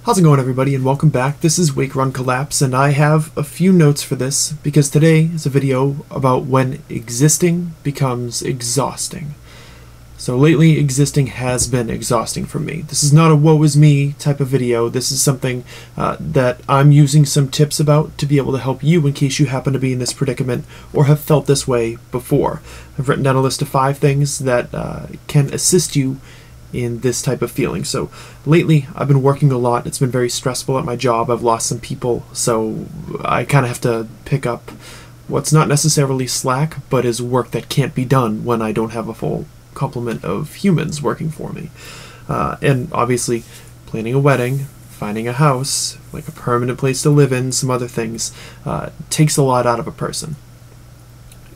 How's it going, everybody, and welcome back. This is Wake Run Collapse, and I have a few notes for this because today is a video about when existing becomes exhausting. So lately, existing has been exhausting for me. This is not a woe is me type of video. This is something that I'm using some tips about to be able to help you in case you happen to be in this predicament or have felt this way before. I've written down a list of 5 things that can assist you in this type of feeling. So lately I've been working a lot. It's been very stressful at my job. I've lost some people, so I kind of have to pick up what's not necessarily slack, but is work that can't be done when I don't have a full complement of humans working for me. And obviously planning a wedding, finding a house, like a permanent place to live in, some other things, takes a lot out of a person.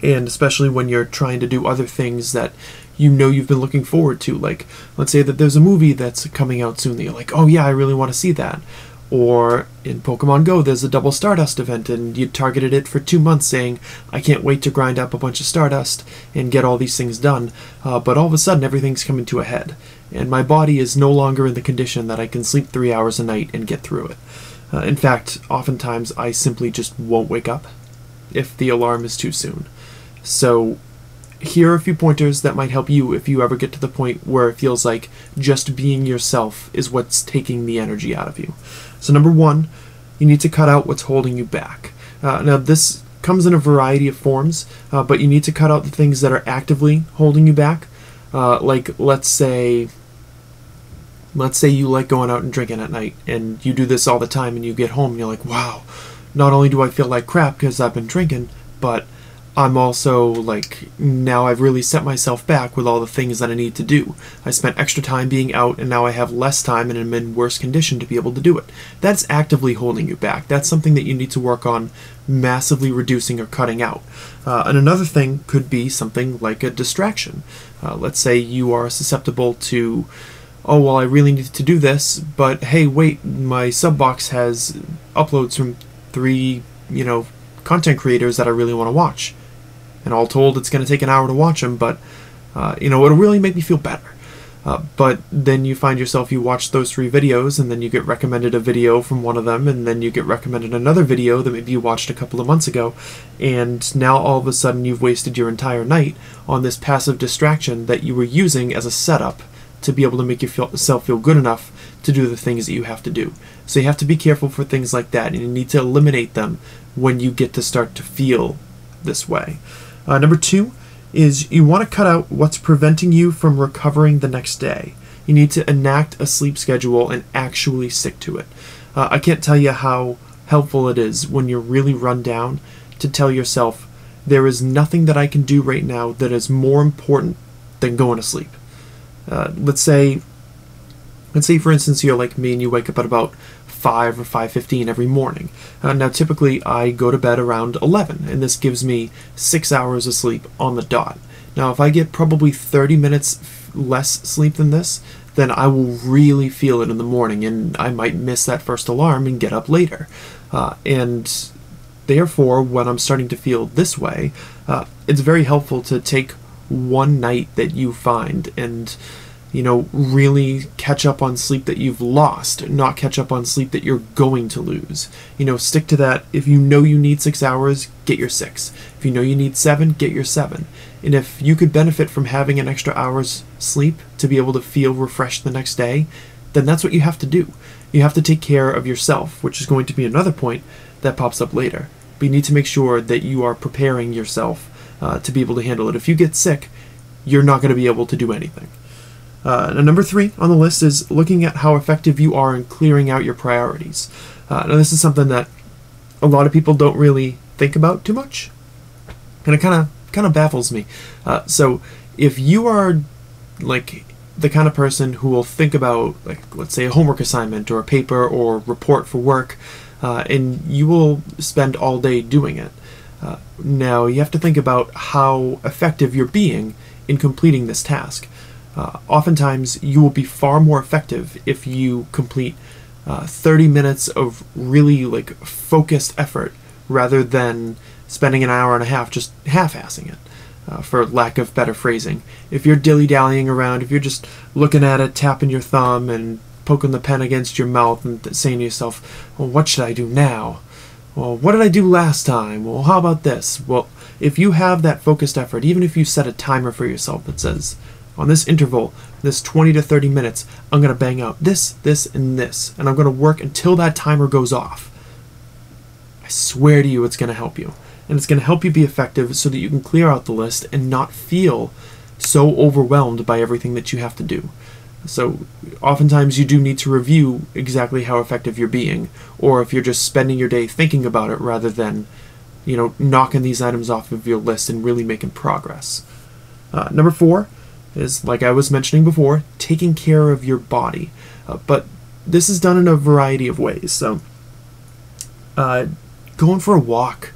And especially when you're trying to do other things that you know you've been looking forward to. Like, let's say that there's a movie that's coming out soon that you're like, oh yeah, I really want to see that. Or in Pokemon Go, there's a double Stardust event, and you targeted it for 2 months saying, I can't wait to grind up a bunch of Stardust and get all these things done. But all of a sudden, everything's coming to a head. And my body is no longer in the condition that I can sleep 3 hours a night and get through it. In fact, oftentimes I simply just won't wake up if the alarm is too soon. So here are a few pointers that might help you if you ever get to the point where it feels like just being yourself is what's taking the energy out of you. So number 1, you need to cut out what's holding you back. Now this comes in a variety of forms, but you need to cut out the things that are actively holding you back. Like let's say you like going out and drinking at night, and you do this all the time, and you get home and you're like, wow, not only do I feel like crap because I've been drinking, but I'm also like, now I've really set myself back with all the things that I need to do. I spent extra time being out, and now I have less time and I'm in worse condition to be able to do it. That's actively holding you back. That's something that you need to work on massively reducing or cutting out. And another thing could be something like a distraction. Let's say you are susceptible to, oh, well, I really need to do this, but hey, wait, my sub box has uploads from 3, content creators that I really want to watch. And all told, it's going to take an hour to watch them, but, it'll really make me feel better. But then you find yourself, you watch those 3 videos, and then you get recommended a video from one of them, and then you get recommended another video that maybe you watched a couple of months ago, and now all of a sudden you've wasted your entire night on this passive distraction that you were using as a setup to be able to make yourself feel good enough to do the things that you have to do. So you have to be careful for things like that, and you need to eliminate them when you get to start to feel this way. Number 2 is you want to cut out what's preventing you from recovering the next day. You need to enact a sleep schedule and actually stick to it. I can't tell you how helpful it is when you're really run down to tell yourself, there is nothing that I can do right now that is more important than going to sleep. Let's say for instance you're like me and you wake up at about 5 or 5:15 every morning. Now typically I go to bed around 11, and this gives me 6 hours of sleep on the dot. Now if I get probably 30 minutes less sleep than this, then I will really feel it in the morning, and I might miss that first alarm and get up later. And therefore, when I'm starting to feel this way, it's very helpful to take one night that you find and really catch up on sleep that you've lost, not catch up on sleep that you're going to lose. Stick to that. If you know you need 6 hours, get your 6. If you know you need 7, get your 7. And if you could benefit from having an extra hour's sleep to be able to feel refreshed the next day, then that's what you have to do. You have to take care of yourself, which is going to be another point that pops up later. But you need to make sure that you are preparing yourself to be able to handle it. If you get sick, you're not going to be able to do anything. Number 3 on the list is looking at how effective you are in clearing out your priorities. Now this is something that a lot of people don't really think about too much, and it kind of baffles me. So if you are like the kind of person who will think about, like, let's say a homework assignment or a paper or report for work, and you will spend all day doing it. Now you have to think about how effective you're being in completing this task. Oftentimes you will be far more effective if you complete 30 minutes of really focused effort rather than spending an hour and a half just half-assing it. for lack of better phrasing. If you're dilly-dallying around, if you're just looking at it, tapping your thumb, and poking the pen against your mouth and saying to yourself, well, what should I do now? Well, what did I do last time? Well, how about this? Well, if you have that focused effort, even if you set a timer for yourself that says, on this interval, this 20 to 30 minutes, I'm going to bang out this, this, and this, and I'm going to work until that timer goes off. I swear to you it's going to help you. And it's going to help you be effective so that you can clear out the list and not feel so overwhelmed by everything that you have to do. So oftentimes you do need to review exactly how effective you're being, or if you're just spending your day thinking about it rather than, knocking these items off of your list and really making progress. Number 4 is, like I was mentioning before, taking care of your body. But this is done in a variety of ways. So going for a walk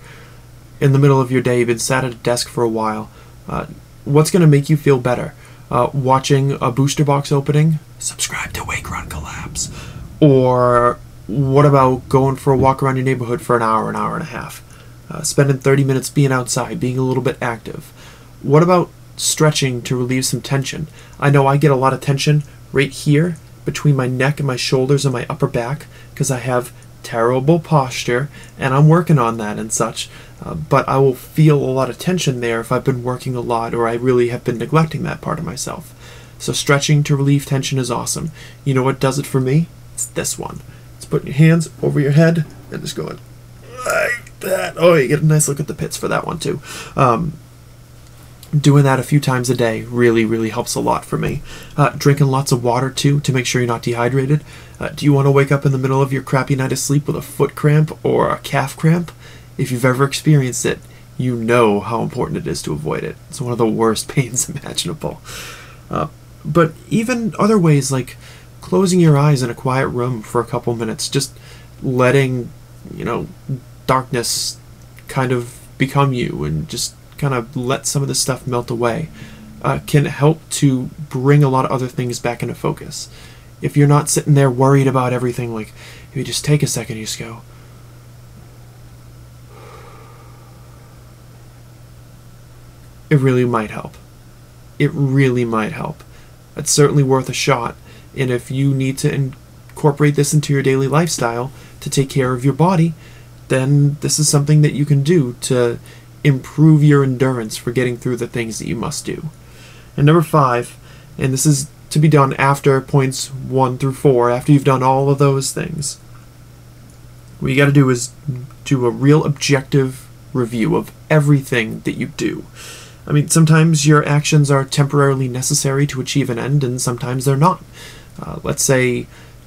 in the middle of your day, you've been sat at a desk for a while, what's going to make you feel better? Watching a booster box opening? Subscribe to Wake Run Collapse. Or what about going for a walk around your neighborhood for an hour and a half? Spending 30 minutes being outside, being a little bit active. What about stretching to relieve some tension? I know I get a lot of tension right here between my neck and my shoulders and my upper back because I have terrible posture and I'm working on that and such, but I will feel a lot of tension there if I've been working a lot or I really have been neglecting that part of myself. So stretching to relieve tension is awesome. You know what does it for me? It's this one. It's putting your hands over your head and just going like that. Oh, you get a nice look at the pits for that one too. Doing that a few times a day really helps a lot for me. Drinking lots of water too to make sure you're not dehydrated. Do you want to wake up in the middle of your crappy night of sleep with a foot cramp or a calf cramp? If you've ever experienced it, you know how important it is to avoid it. It's one of the worst pains imaginable. But even other ways like closing your eyes in a quiet room for a couple minutes, just letting, darkness kind of become you and just kind of let some of this stuff melt away, can help to bring a lot of other things back into focus. If you're not sitting there worried about everything, like if you just take a second, you just go, it really might help. It really might help. It's certainly worth a shot. And if you need to incorporate this into your daily lifestyle to take care of your body, then this is something that you can do to improve your endurance for getting through the things that you must do. And number 5, and this is to be done after points 1 through 4, after you've done all of those things, what you got to do is do a real objective review of everything that you do. I mean, sometimes your actions are temporarily necessary to achieve an end, and sometimes they're not. Let's say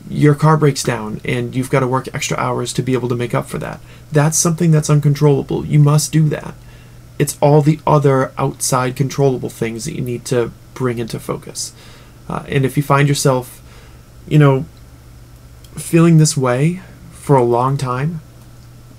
your car breaks down and you've got to work extra hours to be able to make up for that. That's something that's uncontrollable. You must do that. It's all the other outside controllable things that you need to bring into focus. And if you find yourself, feeling this way for a long time,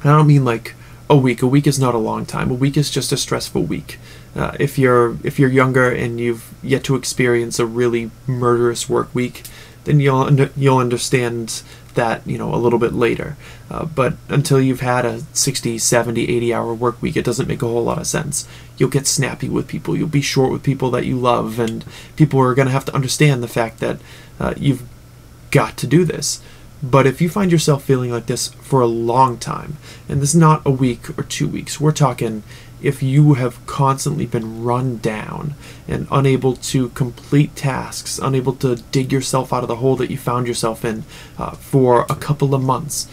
and I don't mean like a week. A week is not a long time. A week is just a stressful week. If you're younger and you've yet to experience a really murderous work week, then you'll understand that, a little bit later. But until you've had a 60, 70, 80-hour work week, it doesn't make a whole lot of sense. You'll get snappy with people. You'll be short with people that you love, and people are going to have to understand the fact that you've got to do this. But if you find yourself feeling like this for a long time, and this is not a week or 2 weeks, we're talking if you have constantly been run down and unable to complete tasks, unable to dig yourself out of the hole that you found yourself in for a couple of months,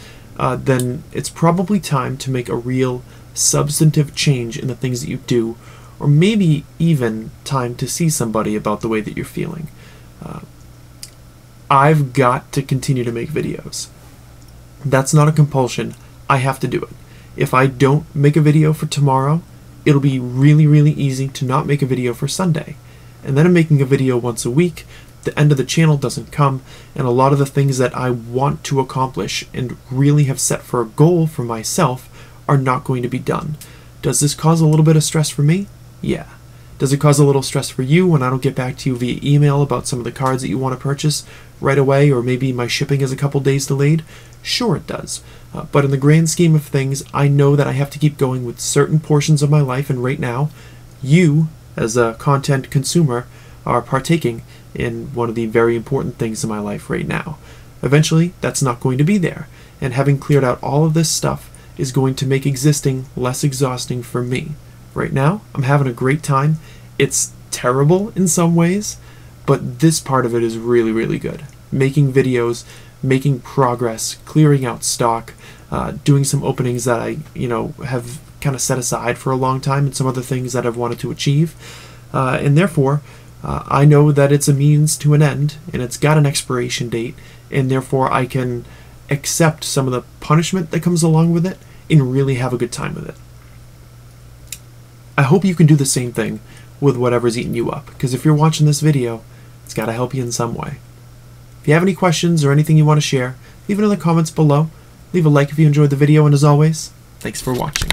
then it's probably time to make a real substantive change in the things that you do, or maybe even time to see somebody about the way that you're feeling. I've got to continue to make videos. That's not a compulsion. I have to do it. If I don't make a video for tomorrow, it'll be really easy to not make a video for Sunday. And then I'm making a video once a week. The end of the channel doesn't come, and a lot of the things that I want to accomplish and really have set for a goal for myself are not going to be done. Does this cause a little bit of stress for me? Yeah. Does it cause a little stress for you when I don't get back to you via email about some of the cards that you want to purchase right away, or maybe my shipping is a couple days delayed? Sure it does. But in the grand scheme of things, I know that I have to keep going with certain portions of my life, and right now, you, as a content consumer, are partaking in one of the very important things in my life right now. Eventually, that's not going to be there, and having cleared out all of this stuff is going to make existing less exhausting for me. Right now, I'm having a great time. It's terrible in some ways, but this part of it is really, really good. Making videos, making progress, clearing out stock, doing some openings that I, have kind of set aside for a long time, and some other things that I've wanted to achieve. And therefore, I know that it's a means to an end, and it's got an expiration date, and therefore I can accept some of the punishment that comes along with it and really have a good time with it. I hope you can do the same thing with whatever's eating you up, because if you're watching this video, it's got to help you in some way. If you have any questions or anything you want to share, leave it in the comments below. Leave a like if you enjoyed the video, and as always, thanks for watching.